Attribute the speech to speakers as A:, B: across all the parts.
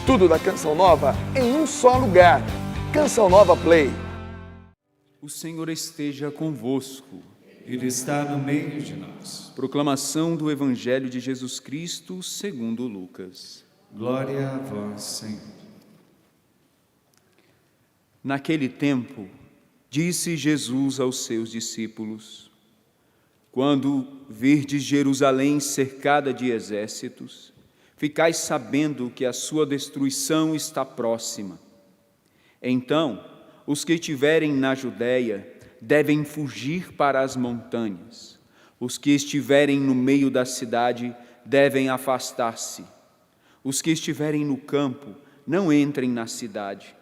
A: Tudo da Canção Nova em um só lugar. Canção Nova Play.
B: O Senhor esteja convosco.
C: Ele está no meio de nós.
B: Proclamação do Evangelho de Jesus Cristo segundo Lucas.
C: Glória a vós, Senhor.
B: Naquele tempo, disse Jesus aos seus discípulos: quando virdes Jerusalém cercada de exércitos, ficais sabendo que a sua destruição está próxima. Então, os que estiverem na Judéia devem fugir para as montanhas. Os que estiverem no meio da cidade devem afastar-se. Os que estiverem no campo não entrem na cidade,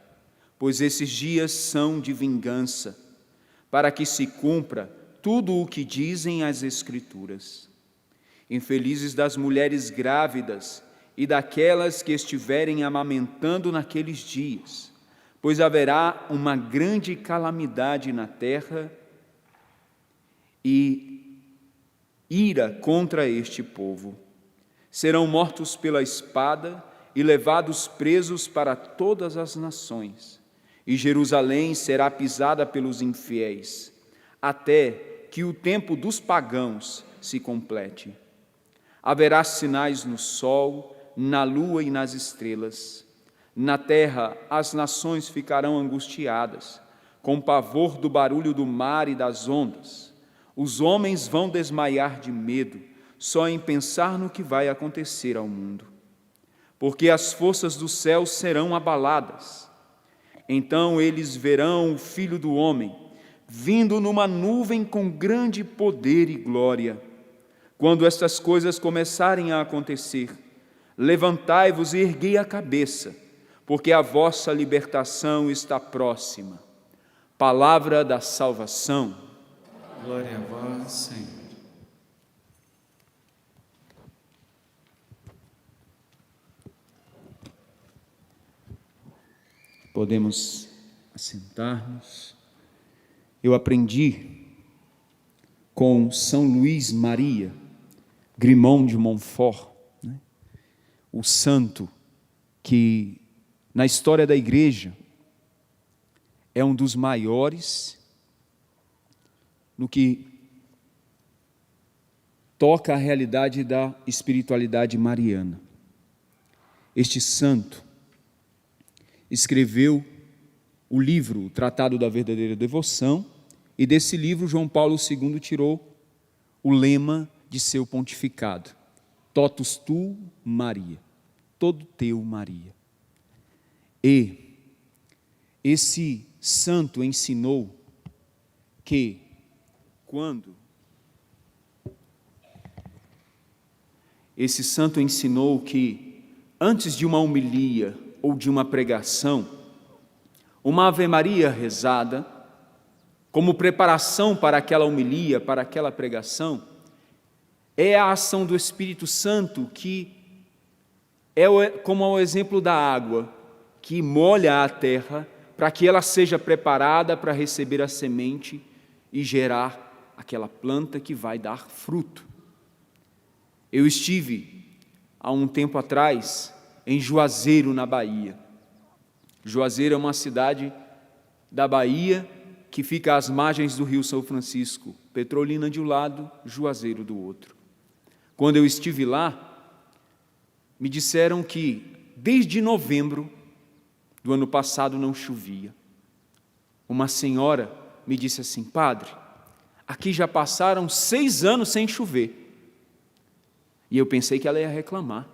B: pois esses dias são de vingança, para que se cumpra tudo o que dizem as Escrituras. Infelizes das mulheres grávidas e daquelas que estiverem amamentando naqueles dias, pois haverá uma grande calamidade na terra e ira contra este povo. Serão mortos pela espada e levados presos para todas as nações, e Jerusalém será pisada pelos infiéis, até que o tempo dos pagãos se complete. Haverá sinais no sol, na lua e nas estrelas. Na terra as nações ficarão angustiadas, com pavor do barulho do mar e das ondas. Os homens vão desmaiar de medo, só em pensar no que vai acontecer ao mundo. Porque as forças do céu serão abaladas. Então eles verão o Filho do Homem, vindo numa nuvem com grande poder e glória. Quando estas coisas começarem a acontecer, levantai-vos e erguei a cabeça, porque a vossa libertação está próxima. Palavra da salvação.
C: Glória a vós, Senhor.
B: Podemos assentar-nos. Eu aprendi com São Luís Maria Grimond de Montfort, o santo que na história da igreja é um dos maiores no que toca a realidade da espiritualidade mariana. Este santo escreveu o livro, o Tratado da Verdadeira Devoção, e desse livro João Paulo II tirou o lema de seu pontificado: Totus tu, Maria, todo teu, Maria. E esse santo ensinou que antes de uma homilia ou de uma pregação, uma Ave Maria rezada, como preparação para aquela homilia, para aquela pregação, é a ação do Espírito Santo que é como o exemplo da água que molha a terra para que ela seja preparada para receber a semente e gerar aquela planta que vai dar fruto. Eu estive há um tempo atrás em Juazeiro, na Bahia. Juazeiro é uma cidade da Bahia que fica às margens do Rio São Francisco, Petrolina de um lado, Juazeiro do outro. Quando eu estive lá, me disseram que desde novembro do ano passado não chovia. Uma senhora me disse assim: padre, aqui já passaram 6 anos sem chover. E eu pensei que ela ia reclamar.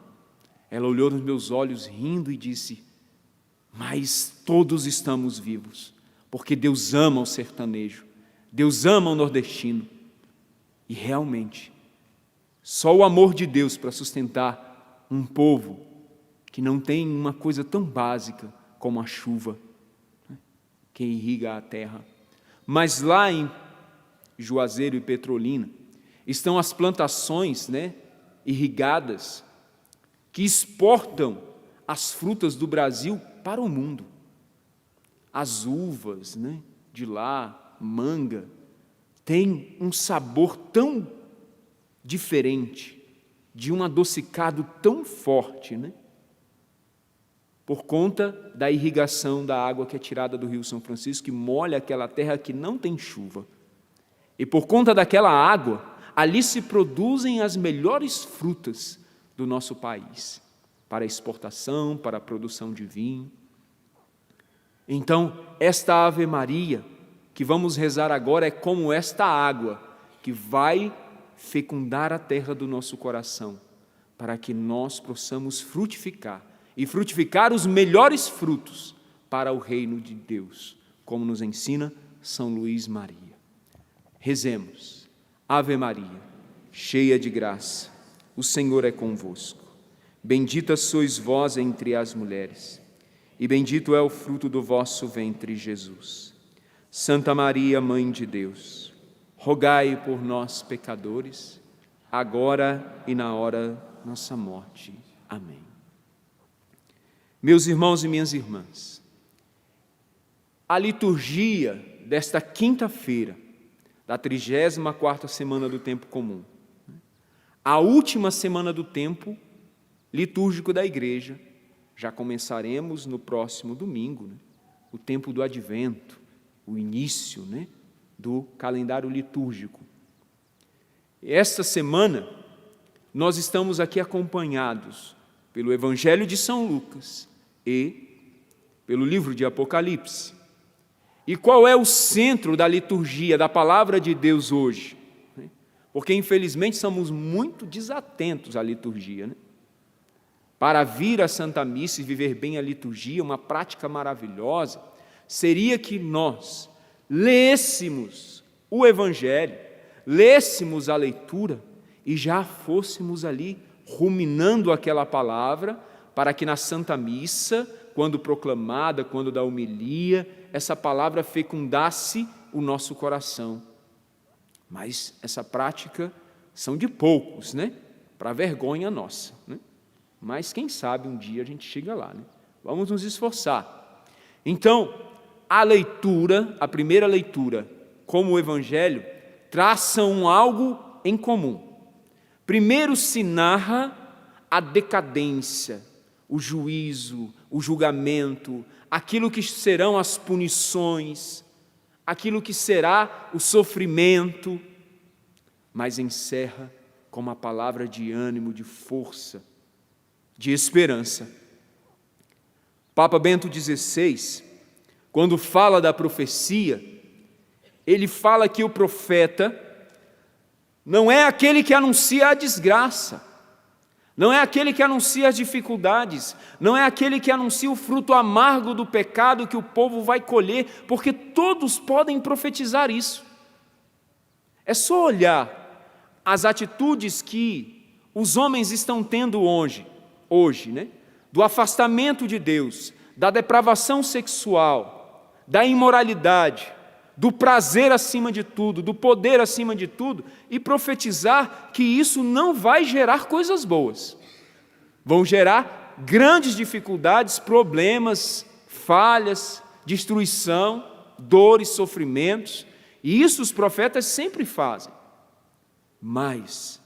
B: Ela olhou nos meus olhos rindo e disse: mas todos estamos vivos, porque Deus ama o sertanejo, Deus ama o nordestino. E realmente, só o amor de Deus para sustentar um povo que não tem uma coisa tão básica como a chuva, que irriga a terra. Mas lá em Juazeiro e Petrolina estão as plantações, irrigadas, que exportam as frutas do Brasil para o mundo. As uvas, de lá, manga, tem um sabor tão diferente, de um adocicado tão forte, por conta da irrigação da água que é tirada do Rio São Francisco, que molha aquela terra que não tem chuva. E por conta daquela água, ali se produzem as melhores frutas do nosso país, para exportação, para a produção de vinho. Então, esta Ave Maria que vamos rezar agora é como esta água que vai fecundar a terra do nosso coração, para que nós possamos frutificar, e frutificar os melhores frutos para o reino de Deus, como nos ensina São Luís Maria. Rezemos. Ave Maria, cheia de graça, o Senhor é convosco. Bendita sois vós entre as mulheres, e bendito é o fruto do vosso ventre, Jesus. Santa Maria, Mãe de Deus, rogai por nós, pecadores, agora e na hora de nossa morte. Amém. Meus irmãos e minhas irmãs, a liturgia desta quinta-feira, da 34ª semana do tempo comum, a última semana do tempo litúrgico da igreja, já começaremos no próximo domingo, o tempo do advento, o início do calendário litúrgico. Esta semana, nós estamos aqui acompanhados pelo Evangelho de São Lucas e pelo livro de Apocalipse. E qual é o centro da liturgia, da palavra de Deus hoje? Porque, infelizmente, somos muito desatentos à liturgia. Para vir à Santa Missa e viver bem a liturgia, uma prática maravilhosa, seria que nós lêssemos o Evangelho, lêssemos a leitura e já fôssemos ali ruminando aquela palavra, para que na Santa Missa, quando proclamada, quando da homilia, essa palavra fecundasse o nosso coração. Mas essa prática são de poucos, para vergonha nossa. Mas quem sabe um dia a gente chega lá. Vamos nos esforçar. Então, a leitura, a primeira leitura, como o Evangelho, traçam algo em comum. Primeiro se narra a decadência, o juízo, o julgamento, aquilo que serão as punições, aquilo que será o sofrimento, mas encerra com uma palavra de ânimo, de força, de esperança. Papa Bento XVI, quando fala da profecia, ele fala que o profeta não é aquele que anuncia a desgraça, não é aquele que anuncia as dificuldades, não é aquele que anuncia o fruto amargo do pecado que o povo vai colher, porque todos podem profetizar isso. É só olhar as atitudes que os homens estão tendo hoje, do afastamento de Deus, da depravação sexual, da imoralidade, do prazer acima de tudo, do poder acima de tudo, e profetizar que isso não vai gerar coisas boas. Vão gerar grandes dificuldades, problemas, falhas, destruição, dores, sofrimentos, e isso os profetas sempre fazem. Mas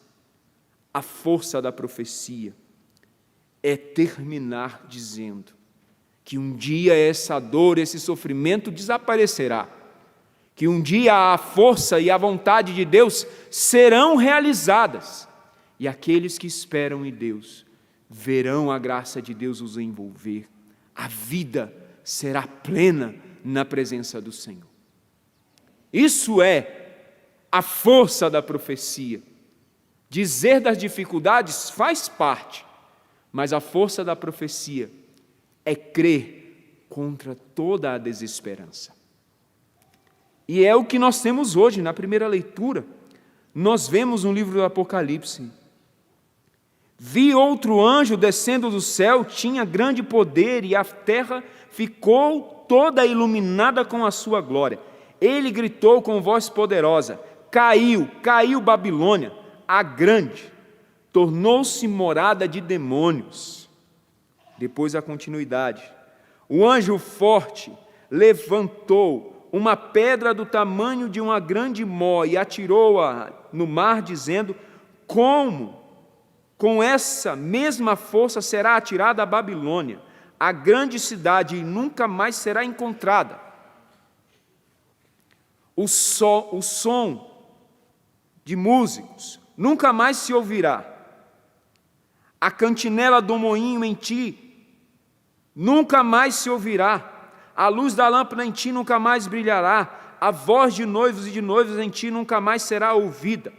B: a força da profecia é terminar dizendo que um dia essa dor, esse sofrimento desaparecerá, que um dia a força e a vontade de Deus serão realizadas, e aqueles que esperam em Deus verão a graça de Deus os envolver, a vida será plena na presença do Senhor. Isso é a força da profecia. Dizer das dificuldades faz parte, mas a força da profecia é crer contra toda a desesperança. E é o que nós temos hoje, na primeira leitura. Nós vemos no livro do Apocalipse: vi outro anjo descendo do céu, tinha grande poder, e a terra ficou toda iluminada com a sua glória. Ele gritou com voz poderosa: caiu Babilônia, a grande, tornou-se morada de demônios. Depois a continuidade: o anjo forte levantou uma pedra do tamanho de uma grande mó e atirou-a no mar, dizendo: como com essa mesma força será atirada a Babilônia, a grande cidade e nunca mais será encontrada. O som de músicos nunca mais se ouvirá. A cantinela do moinho em ti nunca mais se ouvirá. A luz da lâmpada em ti nunca mais brilhará. A voz de noivos e de noivas em ti nunca mais será ouvida.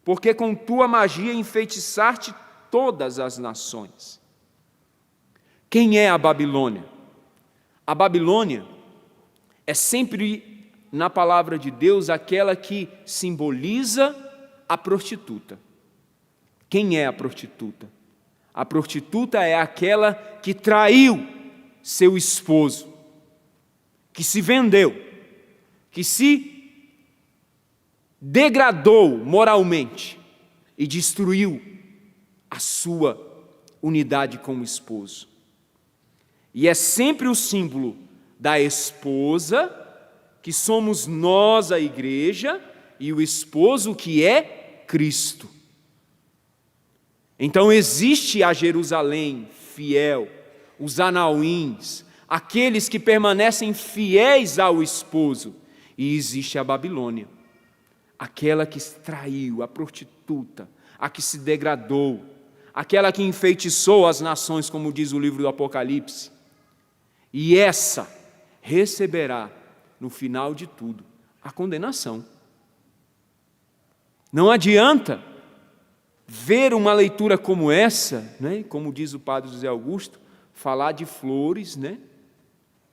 B: Porque com tua magia enfeitiçaste todas as nações. Quem é a Babilônia? A Babilônia é sempre, na palavra de Deus, aquela que simboliza a prostituta. Quem é a prostituta? A prostituta é aquela que traiu seu esposo, que se vendeu, que se degradou moralmente e destruiu a sua unidade com o esposo. E é sempre o símbolo da esposa, que somos nós, a igreja, e o esposo, que é Cristo. Então existe a Jerusalém fiel, os anauíns, aqueles que permanecem fiéis ao esposo, e existe a Babilônia, aquela que traiu, a prostituta, a que se degradou, aquela que enfeitiçou as nações, como diz o livro do Apocalipse. E essa receberá, no final de tudo, a condenação. Não adianta ver uma leitura como essa, né, como diz o padre José Augusto, falar de flores, né,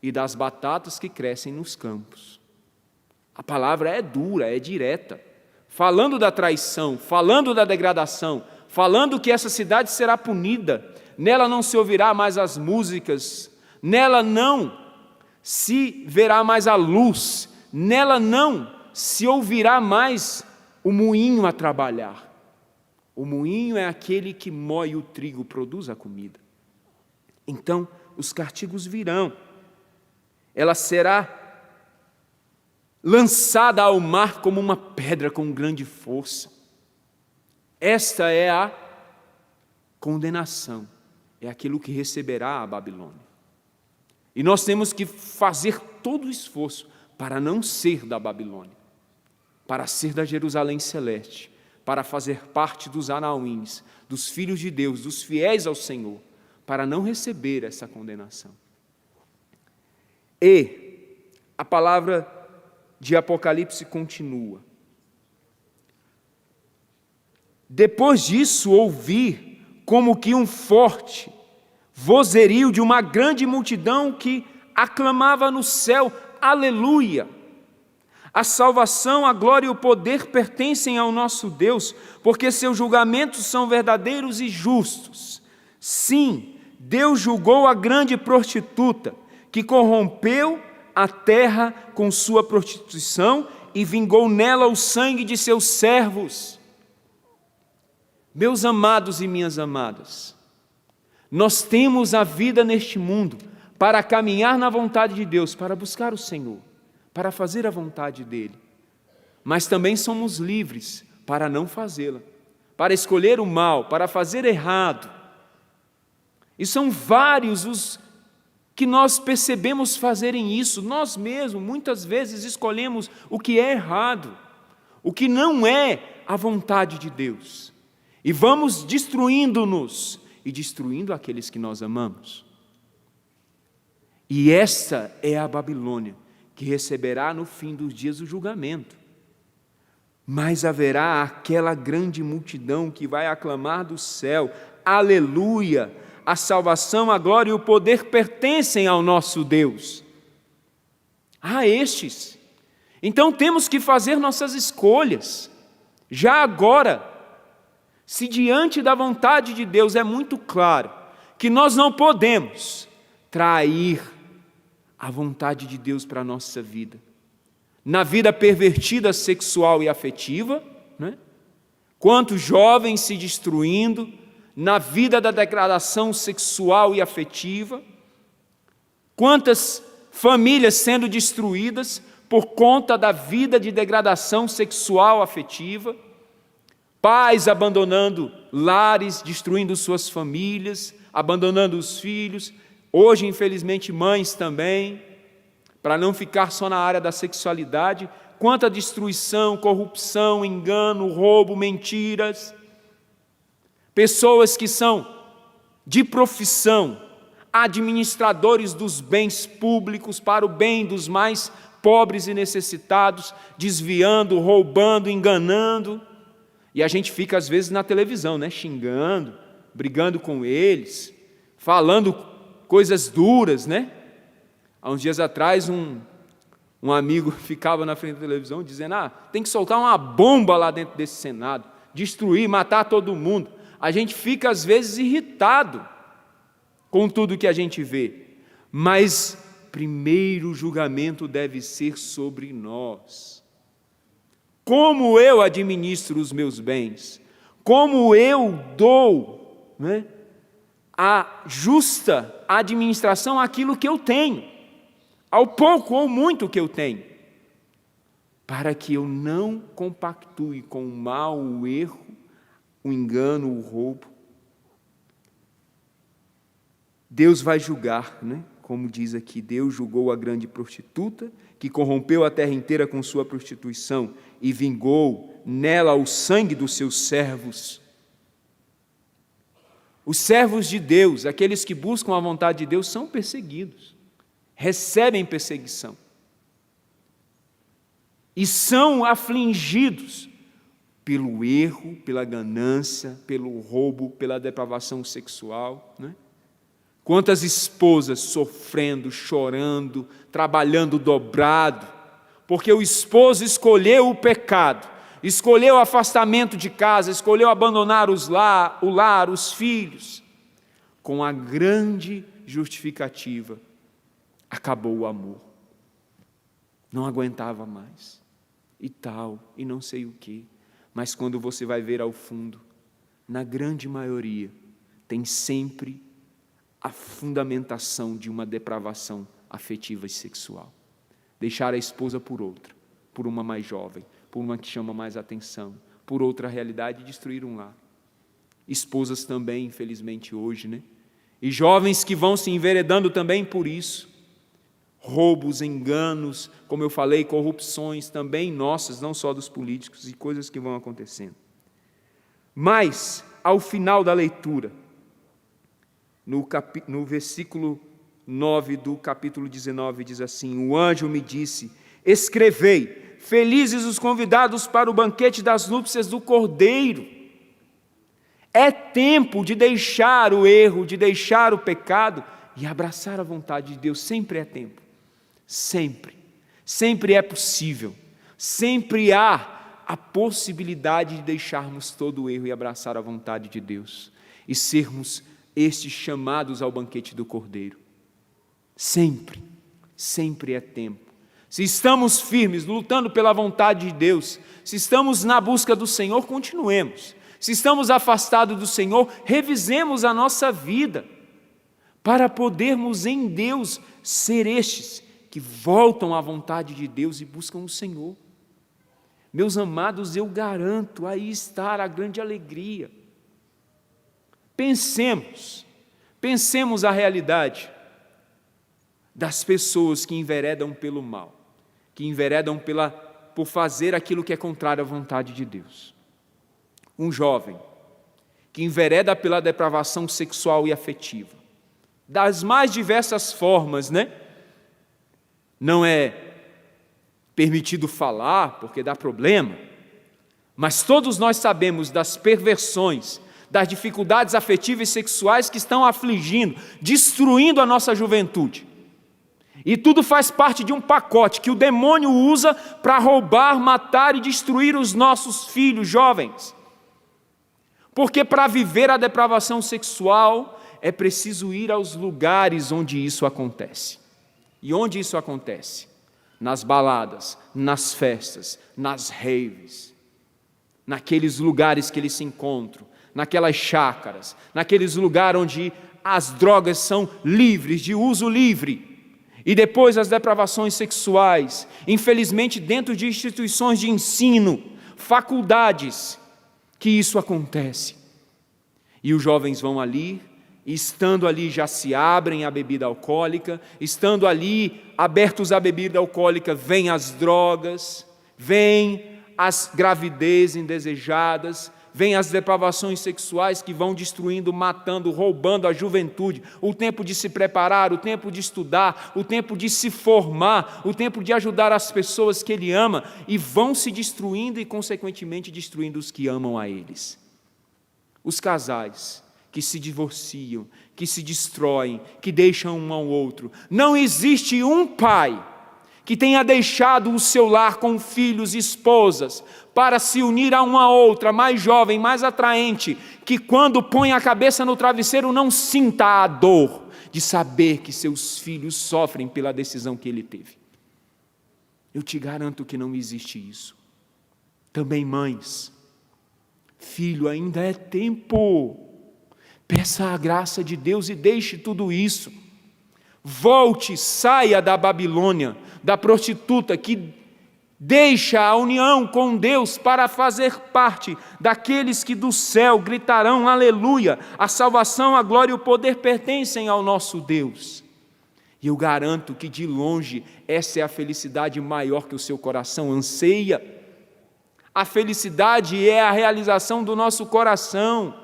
B: e das batatas que crescem nos campos. A palavra é dura, é direta, falando da traição, falando da degradação, falando que essa cidade será punida, nela não se ouvirá mais as músicas, nela não se verá mais a luz, nela não se ouvirá mais o moinho a trabalhar. O moinho é aquele que moe o trigo, produz a comida. Então, os castigos virão. Ela será lançada ao mar como uma pedra com grande força. Esta é a condenação, é aquilo que receberá a Babilônia. E nós temos que fazer todo o esforço para não ser da Babilônia, para ser da Jerusalém celeste, para fazer parte dos anauíns, dos filhos de Deus, dos fiéis ao Senhor, para não receber essa condenação. E a palavra de Apocalipse continua. Depois disso, ouvi como que um forte vozerio de uma grande multidão que aclamava no céu: aleluia! A salvação, a glória e o poder pertencem ao nosso Deus, porque seus julgamentos são verdadeiros e justos. Sim, Deus julgou a grande prostituta, que corrompeu a terra com sua prostituição e vingou nela o sangue de seus servos. Meus amados e minhas amadas, nós temos a vida neste mundo para caminhar na vontade de Deus, para buscar o Senhor, para fazer a vontade dEle. Mas também somos livres para não fazê-la, para escolher o mal, para fazer errado. E são vários os que nós percebemos fazerem isso. Nós mesmos, muitas vezes, escolhemos o que é errado, o que não é a vontade de Deus. E vamos destruindo-nos e destruindo aqueles que nós amamos. E esta é a Babilônia, que receberá no fim dos dias o julgamento. Mas haverá aquela grande multidão que vai aclamar do céu: aleluia! A salvação, a glória e o poder pertencem ao nosso Deus. A estes. Então temos que fazer nossas escolhas. Já agora, se diante da vontade de Deus é muito claro que nós não podemos trair a vontade de Deus para a nossa vida, na vida pervertida sexual e afetiva, né? Quantos jovens se destruindo na vida da degradação sexual e afetiva, quantas famílias sendo destruídas por conta da vida de degradação sexual afetiva, pais abandonando lares, destruindo suas famílias, abandonando os filhos, hoje, infelizmente, mães também, para não ficar só na área da sexualidade. Quanta destruição, corrupção, engano, roubo, mentiras. Pessoas que são de profissão administradores dos bens públicos para o bem dos mais pobres e necessitados, desviando, roubando, enganando. E a gente fica às vezes na televisão, né, xingando, brigando com eles, falando coisas duras, né? Há uns dias atrás um amigo ficava na frente da televisão dizendo: tem que soltar uma bomba lá dentro desse Senado, destruir, matar todo mundo. A gente fica às vezes irritado com tudo que a gente vê, mas primeiro o julgamento deve ser sobre nós. Como eu administro os meus bens, como eu dou, né, a justa administração àquilo que eu tenho, ao pouco ou muito que eu tenho, para que eu não compactue com o mal, o erro, o engano, o roubo. Deus vai julgar, né? Como diz aqui, Deus julgou a grande prostituta, que corrompeu a terra inteira com sua prostituição e vingou nela o sangue dos seus servos. Os servos de Deus, aqueles que buscam a vontade de Deus, são perseguidos, recebem perseguição e são afligidos pelo erro, pela ganância, pelo roubo, pela depravação sexual, né? Quantas esposas sofrendo, chorando, trabalhando dobrado, porque o esposo escolheu o pecado, escolheu o afastamento de casa, escolheu abandonar o lar, os filhos, com a grande justificativa: acabou o amor, não aguentava mais, e tal, e não sei o quê. Mas quando você vai ver ao fundo, na grande maioria, tem sempre a fundamentação de uma depravação afetiva e sexual. Deixar a esposa por outra, por uma mais jovem, por uma que chama mais atenção, por outra realidade, e destruir um lar. Esposas também, infelizmente, hoje, né? E jovens que vão se enveredando também por isso. Roubos, enganos, como eu falei, corrupções também nossas, não só dos políticos, e coisas que vão acontecendo. Mas, ao final da leitura, no versículo 9 do capítulo 19, diz assim: o anjo me disse: escrevei, felizes os convidados para o banquete das núpcias do Cordeiro. É tempo de deixar o erro, de deixar o pecado e abraçar a vontade de Deus. Sempre é tempo, sempre, sempre é possível, sempre há a possibilidade de deixarmos todo o erro e abraçar a vontade de Deus e sermos estes chamados ao banquete do Cordeiro. Sempre, sempre é tempo. Se estamos firmes, lutando pela vontade de Deus, se estamos na busca do Senhor, continuemos. Se estamos afastados do Senhor, revisemos a nossa vida, para podermos em Deus ser estes que voltam à vontade de Deus e buscam o Senhor. Meus amados, eu garanto, aí está a grande alegria. Pensemos a realidade das pessoas que enveredam pelo mal, que enveredam por fazer aquilo que é contrário à vontade de Deus. Um jovem que envereda pela depravação sexual e afetiva, das mais diversas formas, né? Não é permitido falar porque dá problema, mas todos nós sabemos das perversões, das dificuldades afetivas e sexuais que estão afligindo, destruindo a nossa juventude. E tudo faz parte de um pacote que o demônio usa para roubar, matar e destruir os nossos filhos jovens. Porque para viver a depravação sexual é preciso ir aos lugares onde isso acontece. E onde isso acontece? Nas baladas, nas festas, nas raves, naqueles lugares que eles se encontram, naquelas chácaras, naqueles lugares onde as drogas são livres, de uso livre, e depois as depravações sexuais, infelizmente dentro de instituições de ensino, faculdades, que isso acontece. E os jovens vão ali E estando ali já se abrem à bebida alcoólica, estando ali abertos à bebida alcoólica, vêm as drogas, vêm as gravidez indesejadas, vêm as depravações sexuais que vão destruindo, matando, roubando a juventude, o tempo de se preparar, o tempo de estudar, o tempo de se formar, o tempo de ajudar as pessoas que ele ama, e vão se destruindo e, consequentemente, destruindo os que amam a eles. Os casais que se divorciam, que se destroem, que deixam um ao outro. Não existe um pai que tenha deixado o seu lar com filhos e esposas para se unir a uma outra, mais jovem, mais atraente, que quando põe a cabeça no travesseiro não sinta a dor de saber que seus filhos sofrem pela decisão que ele teve. Eu te garanto que não existe isso. Também mães, filho, ainda é tempo. Peça a graça de Deus e deixe tudo isso. Volte, saia da Babilônia, da prostituta que deixa a união com Deus para fazer parte daqueles que do céu gritarão aleluia. A salvação, a glória e o poder pertencem ao nosso Deus. E eu garanto que de longe essa é a felicidade maior que o seu coração anseia. A felicidade é a realização do nosso coração.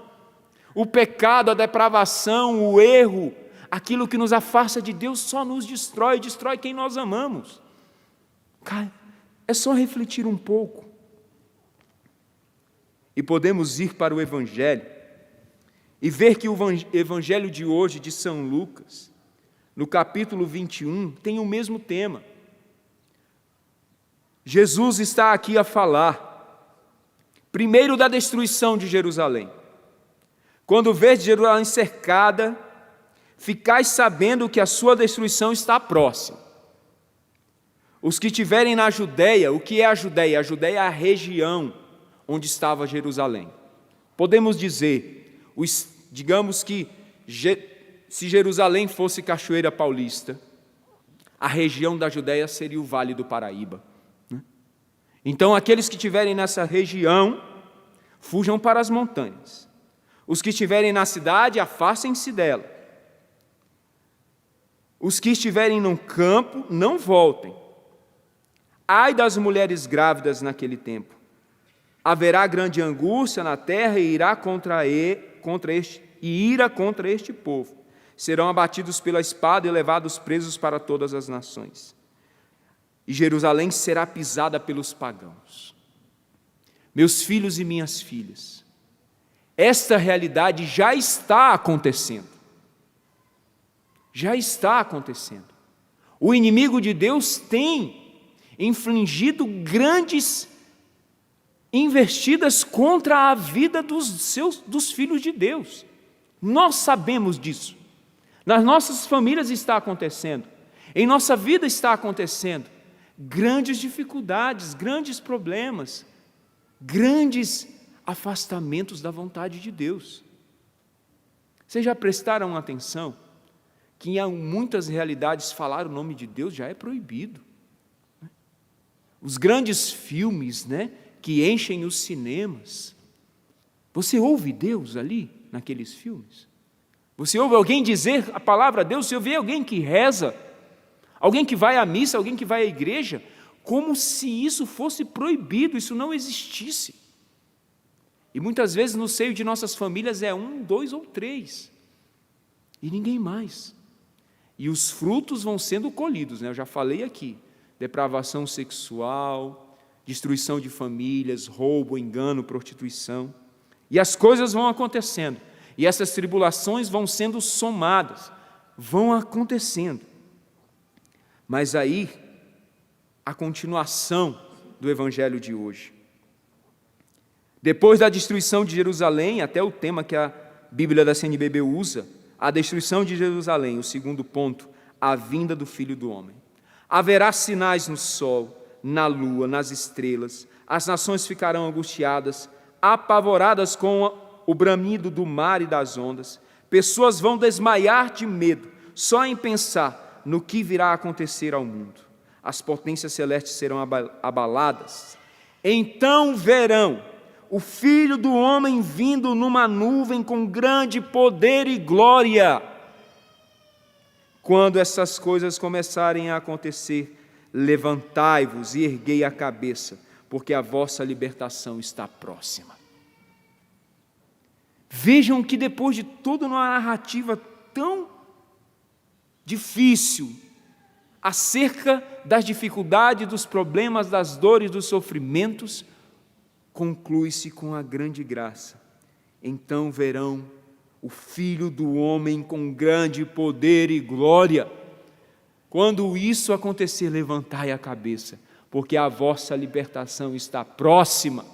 B: O pecado, a depravação, o erro, aquilo que nos afasta de Deus só nos destrói, destrói quem nós amamos. Cara, é só refletir um pouco. E podemos ir para o Evangelho e ver que o Evangelho de hoje, de São Lucas, no capítulo 21, tem o mesmo tema. Jesus está aqui a falar, primeiro, da destruição de Jerusalém. Quando vês Jerusalém cercada, ficais sabendo que a sua destruição está próxima. Os que estiverem na Judeia, o que é a Judeia? A Judeia é a região onde estava Jerusalém. Podemos dizer, digamos que se Jerusalém fosse Cachoeira Paulista, a região da Judeia seria o Vale do Paraíba. Então, aqueles que estiverem nessa região, fujam para as montanhas. Os que estiverem na cidade, afastem-se dela. Os que estiverem no campo, não voltem. Ai das mulheres grávidas naquele tempo. Haverá grande angústia na terra e ira contra este povo. Serão abatidos pela espada e levados presos para todas as nações. E Jerusalém será pisada pelos pagãos. Meus filhos e minhas filhas, esta realidade já está acontecendo. Já está acontecendo. O inimigo de Deus tem infligido grandes investidas contra a vida dos filhos de Deus. Nós sabemos disso. Nas nossas famílias está acontecendo. Em nossa vida está acontecendo. Grandes dificuldades, grandes problemas, grandes afastamentos da vontade de Deus. Vocês já prestaram atenção que em muitas realidades falar o nome de Deus já é proibido? Os grandes filmes, que enchem os cinemas, você ouve Deus ali, naqueles filmes? Você ouve alguém dizer a palavra Deus? Você ouve alguém que reza? Alguém que vai à missa? Alguém que vai à igreja? Como se isso fosse proibido, isso não existisse. E muitas vezes no seio de nossas famílias é 1, 2 ou 3. E ninguém mais. E os frutos vão sendo colhidos, eu já falei aqui. Depravação sexual, destruição de famílias, roubo, engano, prostituição. E as coisas vão acontecendo. E essas tribulações vão sendo somadas, vão acontecendo. Mas aí, a continuação do Evangelho de hoje. Depois da destruição de Jerusalém, até o tema que a Bíblia da CNBB usa, a destruição de Jerusalém, o segundo ponto, a vinda do Filho do Homem. Haverá sinais no sol, na lua, nas estrelas, as nações ficarão angustiadas, apavoradas com o bramido do mar e das ondas, pessoas vão desmaiar de medo, só em pensar no que virá a acontecer ao mundo. As potências celestes serão abaladas. Então verão o Filho do Homem vindo numa nuvem com grande poder e glória. Quando essas coisas começarem a acontecer, levantai-vos e erguei a cabeça, porque a vossa libertação está próxima. Vejam que depois de toda uma narrativa tão difícil, acerca das dificuldades, dos problemas, das dores, dos sofrimentos, conclui-se com a grande graça. Então verão o Filho do Homem com grande poder e glória. Quando isso acontecer, levantai a cabeça, porque a vossa libertação está próxima.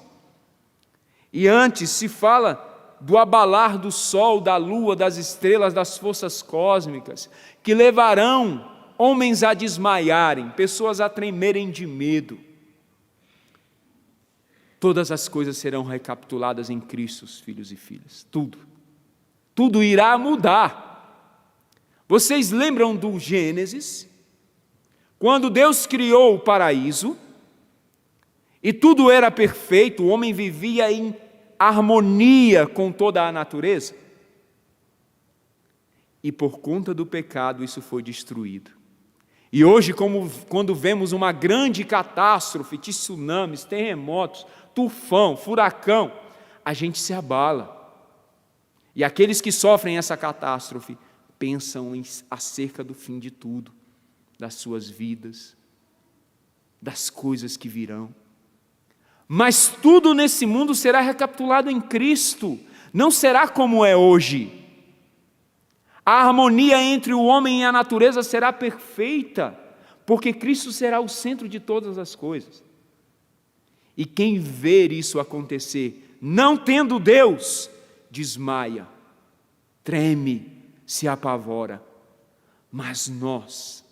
B: E antes se fala do abalar do sol, da lua, das estrelas, das forças cósmicas, que levarão homens a desmaiarem, pessoas a tremerem de medo. Todas as coisas serão recapituladas em Cristo, filhos e filhas. Tudo irá mudar. Vocês lembram do Gênesis? Quando Deus criou o paraíso, e tudo era perfeito, o homem vivia em harmonia com toda a natureza. E por conta do pecado isso foi destruído. E hoje, quando vemos uma grande catástrofe, tsunamis, terremotos, tufão, furacão, a gente se abala. E aqueles que sofrem essa catástrofe pensam acerca do fim de tudo, das suas vidas, das coisas que virão. Mas tudo nesse mundo será recapitulado em Cristo, não será como é hoje. A harmonia entre o homem e a natureza será perfeita, porque Cristo será o centro de todas as coisas. E quem ver isso acontecer, não tendo Deus, desmaia, treme, se apavora. Mas nós,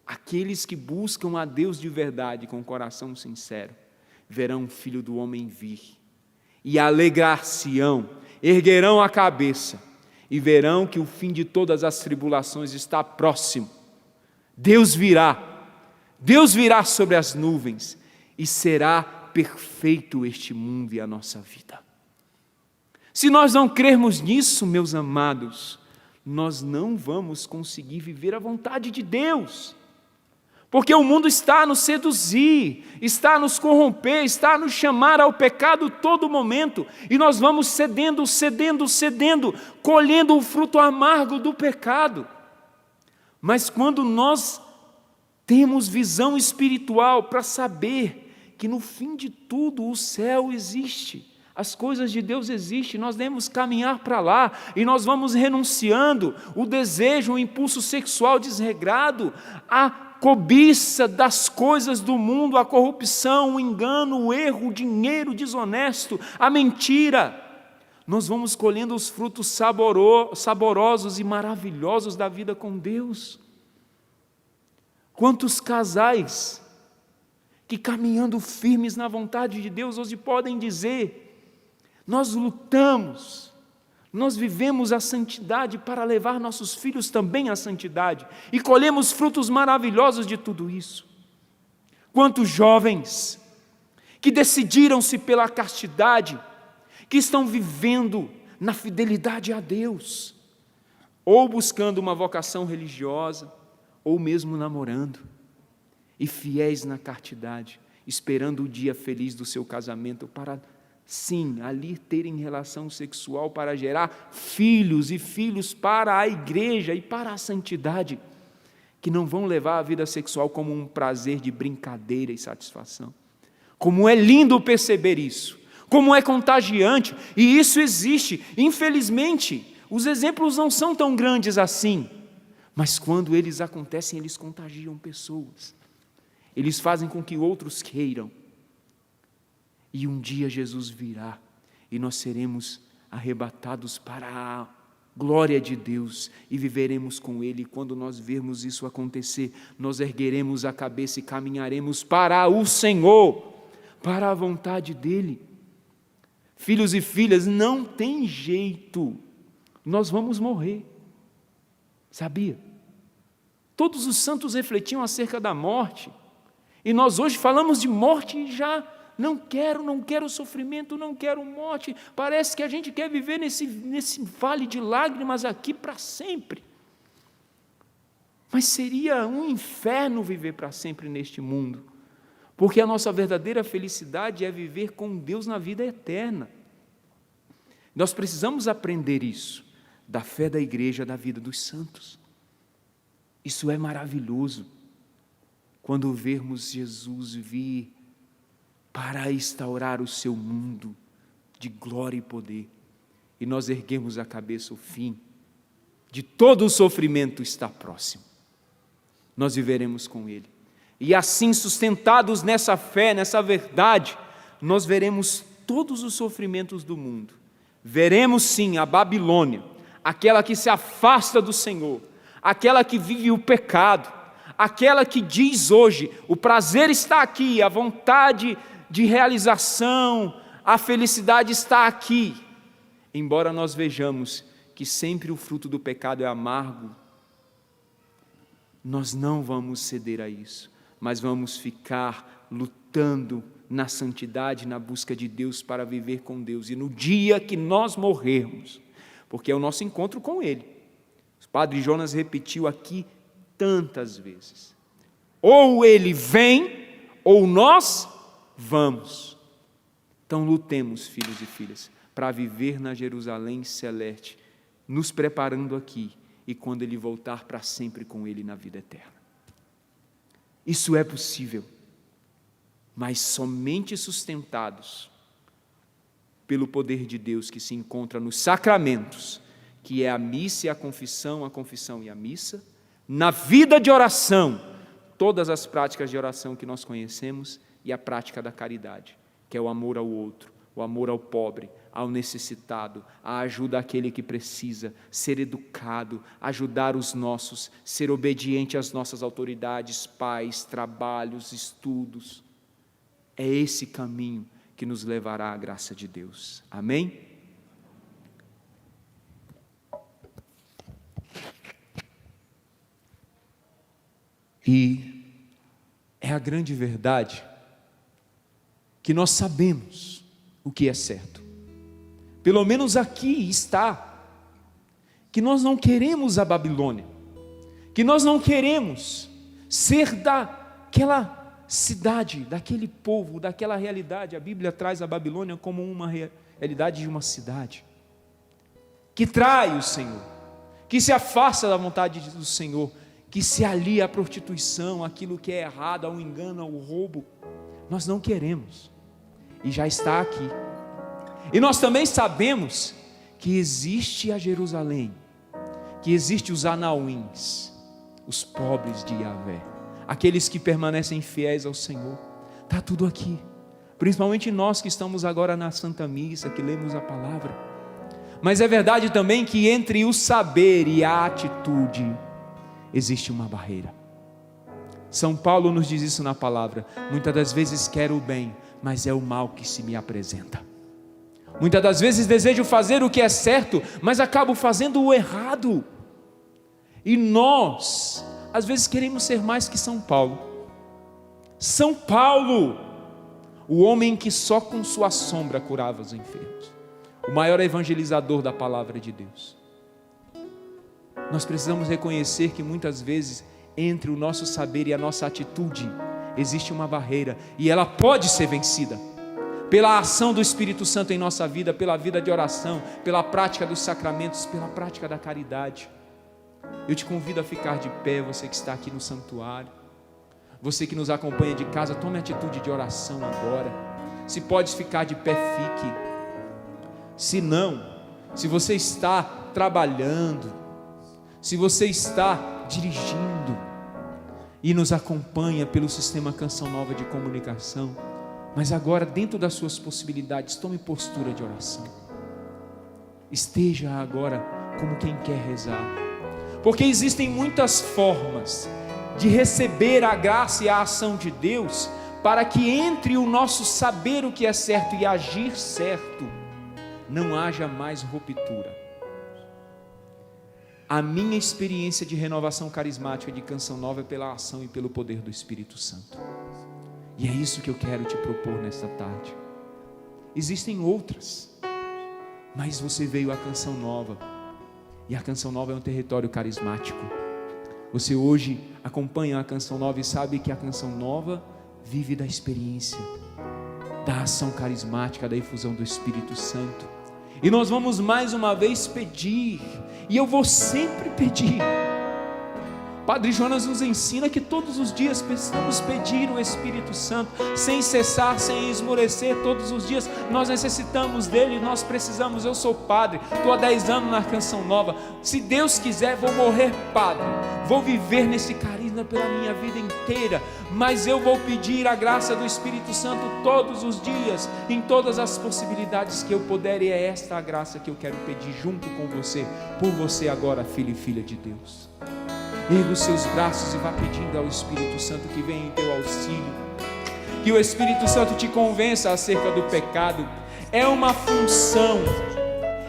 B: aqueles que buscam a Deus de verdade, com o coração sincero, verão o Filho do Homem vir, e alegrar-se-ão, erguerão a cabeça, e verão que o fim de todas as tribulações está próximo. Deus virá sobre as nuvens, e será perfeito este mundo e a nossa vida. Se nós não crermos nisso, meus amados, nós não vamos conseguir viver a vontade de Deus, porque o mundo está a nos seduzir, está a nos corromper, está a nos chamar ao pecado todo momento, e nós vamos cedendo, colhendo o fruto amargo do pecado. Mas quando nós temos visão espiritual para saber que no fim de tudo o céu existe, as coisas de Deus existem, nós devemos caminhar para lá, e nós vamos renunciando o desejo, o impulso sexual desregrado, a cobiça das coisas do mundo, a corrupção, o engano, o erro, o dinheiro desonesto, a mentira. Nós vamos colhendo os frutos saborosos e maravilhosos da vida com Deus. Quantos casais que, caminhando firmes na vontade de Deus, hoje podem dizer: nós lutamos, nós vivemos a santidade para levar nossos filhos também à santidade, e colhemos frutos maravilhosos de tudo isso. Quantos jovens que decidiram-se pela castidade, que estão vivendo na fidelidade a Deus, ou buscando uma vocação religiosa, ou mesmo namorando, e fiéis na castidade, esperando o dia feliz do seu casamento para, sim, ali terem relação sexual para gerar filhos e filhos para a igreja e para a santidade, que não vão levar a vida sexual como um prazer de brincadeira e satisfação. Como é lindo perceber isso, como é contagiante, e isso existe. Infelizmente, os exemplos não são tão grandes assim, mas quando eles acontecem, eles contagiam pessoas, eles fazem com que outros queiram. E um dia Jesus virá, e nós seremos arrebatados para a glória de Deus, e viveremos com Ele. Quando nós vermos isso acontecer, nós ergueremos a cabeça e caminharemos para o Senhor, para a vontade dEle. Filhos e filhas, não tem jeito, nós vamos morrer, sabia? Todos os santos refletiam acerca da morte, e nós hoje falamos de morte e já não quero sofrimento, não quero morte. Parece que a gente quer viver nesse vale de lágrimas aqui para sempre. Mas seria um inferno viver para sempre neste mundo, porque a nossa verdadeira felicidade é viver com Deus na vida eterna. Nós precisamos aprender isso, da fé da igreja, da vida dos santos. Isso é maravilhoso, quando vermos Jesus vir para instaurar o seu mundo de glória e poder, e nós erguemos a cabeça, o fim de todo o sofrimento está próximo. Nós viveremos com Ele, e assim, sustentados nessa fé, nessa verdade, nós veremos todos os sofrimentos do mundo. Veremos sim a Babilônia, aquela que se afasta do Senhor, aquela que vive o pecado, aquela que diz hoje: o prazer está aqui, a vontade de realização, a felicidade está aqui. Embora nós vejamos que sempre o fruto do pecado é amargo, nós não vamos ceder a isso, mas vamos ficar lutando na santidade, na busca de Deus, para viver com Deus. E no dia que nós morrermos, porque é o nosso encontro com Ele, o Padre Jonas repetiu aqui tantas vezes: ou Ele vem, ou nós vamos. Então lutemos, filhos e filhas, para viver na Jerusalém celeste, nos preparando aqui, e quando Ele voltar, para sempre com Ele na vida eterna. Isso é possível, mas somente sustentados pelo poder de Deus que se encontra nos sacramentos, que é a missa e a confissão e a missa, na vida de oração, todas as práticas de oração que nós conhecemos, e a prática da caridade, que é o amor ao outro, o amor ao pobre, ao necessitado, a ajuda àquele que precisa, ser educado, ajudar os nossos, ser obediente às nossas autoridades, pais, trabalhos, estudos. É esse caminho que nos levará à graça de Deus. Amém? E é a grande verdade que nós sabemos o que é certo. Pelo menos aqui está, que nós não queremos a Babilônia, que nós não queremos ser daquela cidade, daquele povo, daquela realidade. A Bíblia traz a Babilônia como uma realidade de uma cidade, que trai o Senhor, que se afasta da vontade do Senhor, que se alia à prostituição, aquilo que é errado, ao engano, ao roubo. Nós não queremos, e já está aqui. E nós também sabemos que existe a Jerusalém, que existe os anauíns, os pobres de Yahvé, aqueles que permanecem fiéis ao Senhor. Está tudo aqui, principalmente nós que estamos agora na Santa Missa, que lemos a palavra. Mas é verdade também que entre o saber e a atitude existe uma barreira. São Paulo nos diz isso na palavra: muitas das vezes quero o bem, mas é o mal que se me apresenta. Muitas das vezes desejo fazer o que é certo, mas acabo fazendo o errado. E nós, às vezes, queremos ser mais que São Paulo. São Paulo, o homem que só com sua sombra curava os enfermos, o maior evangelizador da palavra de Deus. Nós precisamos reconhecer que muitas vezes, entre o nosso saber e a nossa atitude, existe uma barreira, e ela pode ser vencida pela ação do Espírito Santo em nossa vida, pela vida de oração, pela prática dos sacramentos, pela prática da caridade. Eu te convido a ficar de pé, você que está aqui no santuário, você que nos acompanha de casa, tome atitude de oração agora. Se pode ficar de pé, fique. Se não, se você está trabalhando, se você está dirigindo e nos acompanha pelo sistema Canção Nova de Comunicação, mas agora, dentro das suas possibilidades, tome postura de oração. Esteja agora como quem quer rezar, porque existem muitas formas de receber a graça e a ação de Deus, para que entre o nosso saber o que é certo e agir certo, não haja mais ruptura. A minha experiência de renovação carismática de Canção Nova é pela ação e pelo poder do Espírito Santo, E é isso que eu quero te propor nesta tarde. Existem outras, mas você veio à Canção Nova, e a Canção Nova é um território carismático. Você hoje acompanha a Canção Nova e sabe que a Canção Nova vive da experiência, da ação carismática, da efusão do Espírito Santo. E nós vamos mais uma vez pedir, e eu vou sempre pedir. Padre Jonas nos ensina que todos os dias precisamos pedir o Espírito Santo, sem cessar, sem esmorecer. Todos os dias nós necessitamos dele, nós precisamos. Eu sou padre, estou há 10 anos na Canção Nova. Se Deus quiser, vou morrer padre, vou viver nesse carisma pela minha vida inteira, mas eu vou pedir a graça do Espírito Santo todos os dias, em todas as possibilidades que eu puder, e é esta a graça que eu quero pedir junto com você, por você agora, filho e filha de Deus. Erga os seus braços e vá pedindo ao Espírito Santo que venha em teu auxílio, que o Espírito Santo te convença acerca do pecado. É uma função,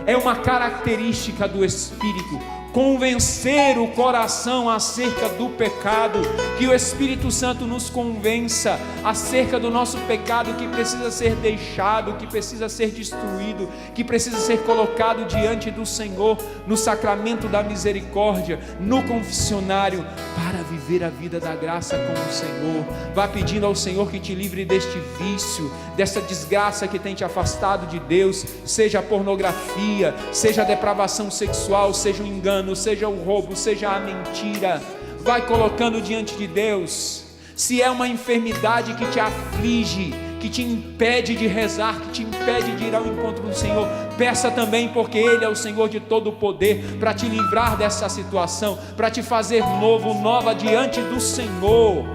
B: é uma característica do Espírito, convencer o coração acerca do pecado. Que o Espírito Santo nos convença acerca do nosso pecado, que precisa ser deixado, que precisa ser destruído, que precisa ser colocado diante do Senhor, no sacramento da misericórdia, no confessionário, para viver a vida da graça com o Senhor. Vá pedindo ao Senhor que te livre deste vício, dessa desgraça que tem te afastado de Deus, seja a pornografia, seja a depravação sexual, seja o engano, seja o roubo, seja a mentira. Vai colocando diante de Deus. Se é uma enfermidade que te aflige, que te impede de rezar, que te impede de ir ao encontro do Senhor, peça também, porque Ele é o Senhor de todo o poder, para te livrar dessa situação, para te fazer novo, nova diante do Senhor.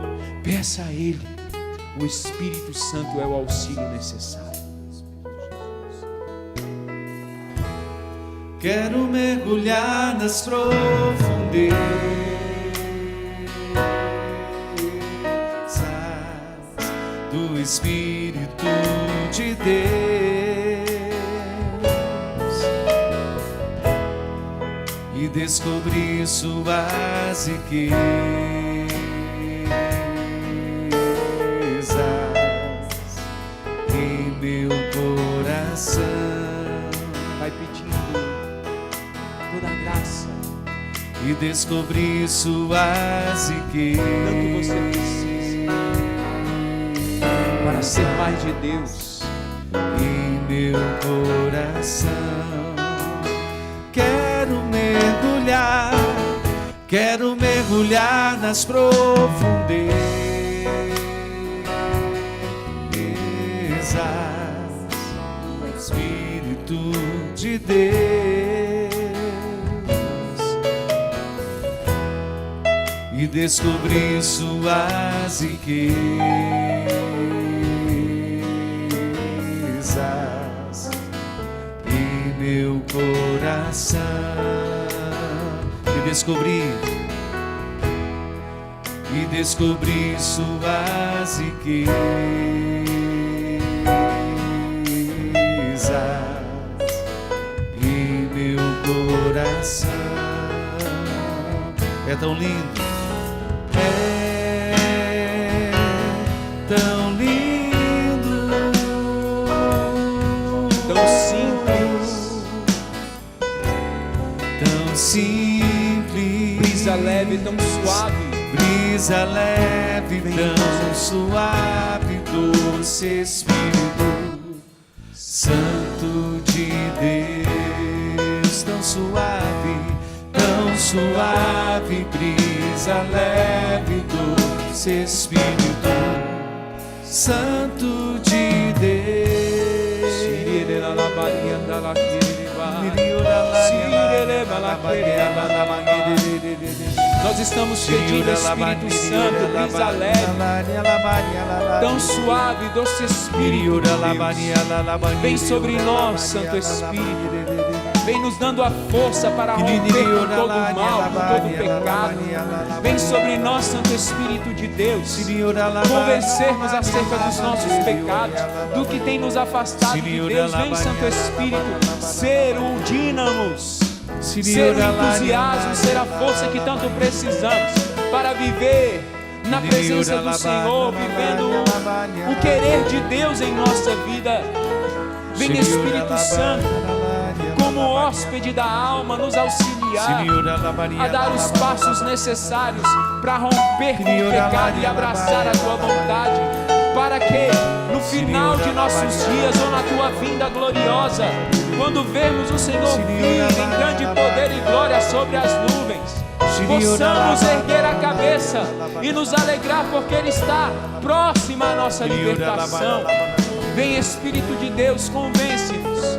B: Peça a Ele. O Espírito Santo é o auxílio necessário.
C: Quero mergulhar nas profundezas do Espírito de Deus e descobrir suas riquezas em meu coração.
B: Vai pedindo toda a graça
C: e descobrir suas riquezas.
B: tanto você precisa para ser mais de Deus
C: Em meu coração quero mergulhar nas profundezas do Espírito de Deus e descobrir suas riquezas em meu coração. E descobrir suas riquezas em meu coração. É tão lindo, é tão lindo,
B: tão simples,
C: tão simples,
B: brisa leve, tão suave,
C: brisa leve, tão suave, doce Espírito Santo de Deus, tão suave, brisa leve, doce Espírito Santo de Deus.
B: Nós estamos pedindo, Espírito Santo, brisa leve, tão suave, doce Espírito de Deus. Vem sobre nós, Santo Espírito. Vem nos dando a força para romper com todo o mal, com todo o pecado. Vem sobre nós, Santo Espírito de Deus, convencer-nos acerca dos nossos pecados, do que tem nos afastado de Deus. Vem, Santo Espírito, ser o dínamos, ser o entusiasmo, ser a força que tanto precisamos para viver na presença do Senhor, vivendo o querer de Deus em nossa vida. Vem Espírito Santo, como hóspede da alma, nos auxiliar a dar os passos necessários para romper com o pecado e abraçar a tua vontade, para que no final de nossos dias ou na tua vinda gloriosa, quando vermos o Senhor vir em grande poder e glória sobre as nuvens, possamos erguer a cabeça e nos alegrar porque Ele está próximo à nossa libertação. Vem Espírito de Deus, convence-nos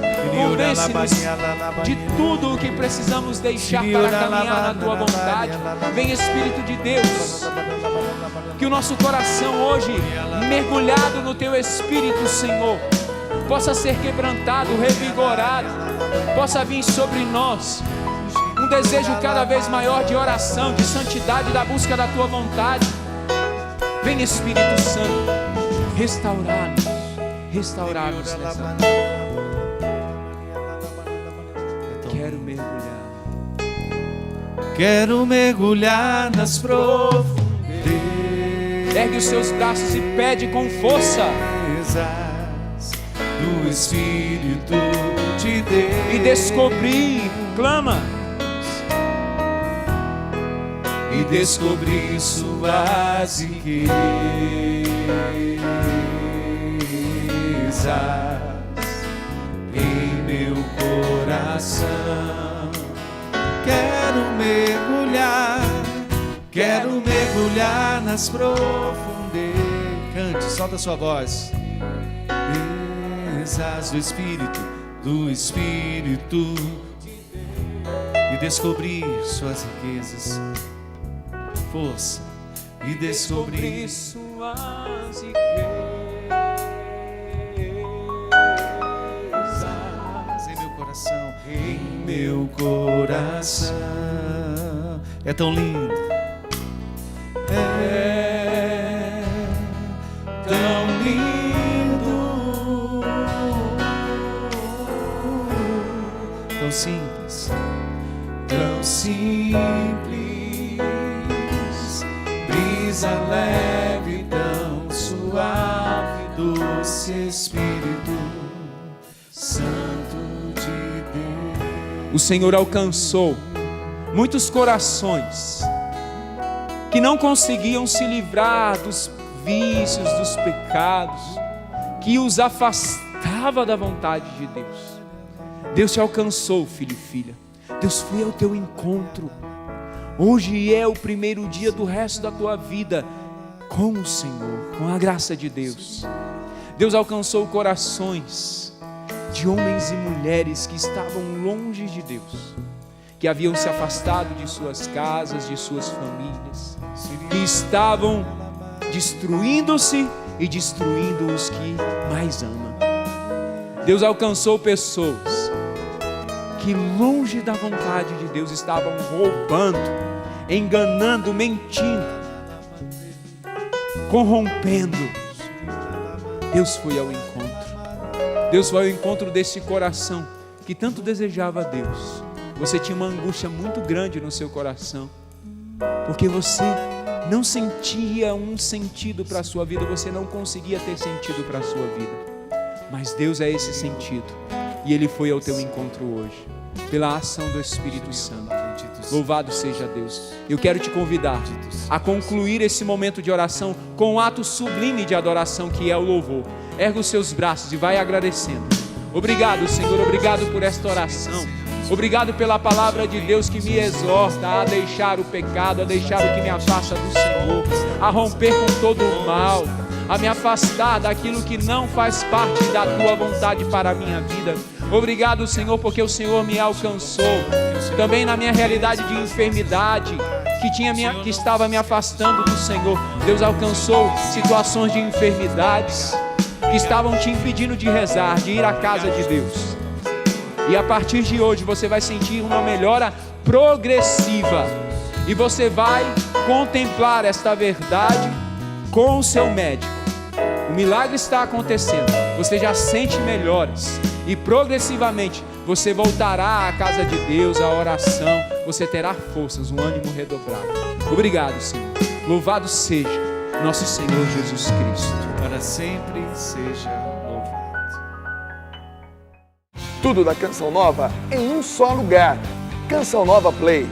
B: de tudo o que precisamos deixar para caminhar na Tua vontade. Vem Espírito de Deus, que o nosso coração hoje, mergulhado no Teu Espírito, Senhor, possa ser quebrantado, revigorado, possa vir sobre nós um desejo cada vez maior de oração, de santidade, da busca da Tua vontade. Vem Espírito Santo, restaurar-nos nessa noite.
C: Quero mergulhar nas profundezas.
B: Ergue os seus braços e pede com força
C: do Espírito de Deus.
B: E descobrir, clama.
C: E descobrir suas riquezas em meu coração. Quero mergulhar nas profundezas. Cante, solta sua voz. Do Espírito e descobrir suas riquezas. Força e descobrir
B: suas riquezas
C: em meu coração. É tão lindo, é tão lindo, tão simples, brisa leve, tão suave, doce Espírito Santo de Deus.
B: O Senhor alcançou muitos corações que não conseguiam se livrar dos vícios, dos pecados, que os afastava da vontade de Deus. Deus te alcançou, filho e filha. Deus foi ao teu encontro. Hoje é o primeiro dia do resto da tua vida com o Senhor, com a graça de Deus. Deus alcançou corações de homens e mulheres que estavam longe de Deus, que haviam se afastado de suas casas, de suas famílias, que estavam destruindo-se e destruindo os que mais amam. Deus alcançou pessoas que longe da vontade de Deus estavam roubando, enganando, mentindo, corrompendo. Deus foi ao encontro. Deus foi ao encontro desse coração que tanto desejava a Deus. Você tinha uma angústia muito grande no seu coração, porque você não sentia um sentido para a sua vida, você não conseguia ter sentido para a sua vida. Mas Deus é esse sentido, e Ele foi ao teu encontro hoje, pela ação do Espírito Santo. Louvado seja Deus. Eu quero te convidar a concluir esse momento de oração com um ato sublime de adoração, que é o louvor. Erga os seus braços e vai agradecendo. Obrigado, Senhor, obrigado por esta oração. Obrigado pela palavra de Deus que me exorta a deixar o pecado, a deixar o que me afasta do Senhor, a romper com todo o mal, a me afastar daquilo que não faz parte da Tua vontade para a minha vida. Obrigado, Senhor, porque o Senhor me alcançou também na minha realidade de enfermidade que estava me afastando do Senhor. Deus alcançou situações de enfermidades que estavam te impedindo de rezar, de ir à casa de Deus. E a partir de hoje você vai sentir uma melhora progressiva, e você vai contemplar esta verdade com o seu médico. O milagre está acontecendo, você já sente melhoras, e progressivamente você voltará à casa de Deus, à oração, você terá forças, um ânimo redobrado. Obrigado, Senhor. Louvado seja nosso Senhor Jesus Cristo.
C: Para sempre seja louvado.
A: Tudo da Canção Nova em um só lugar. Canção Nova Play.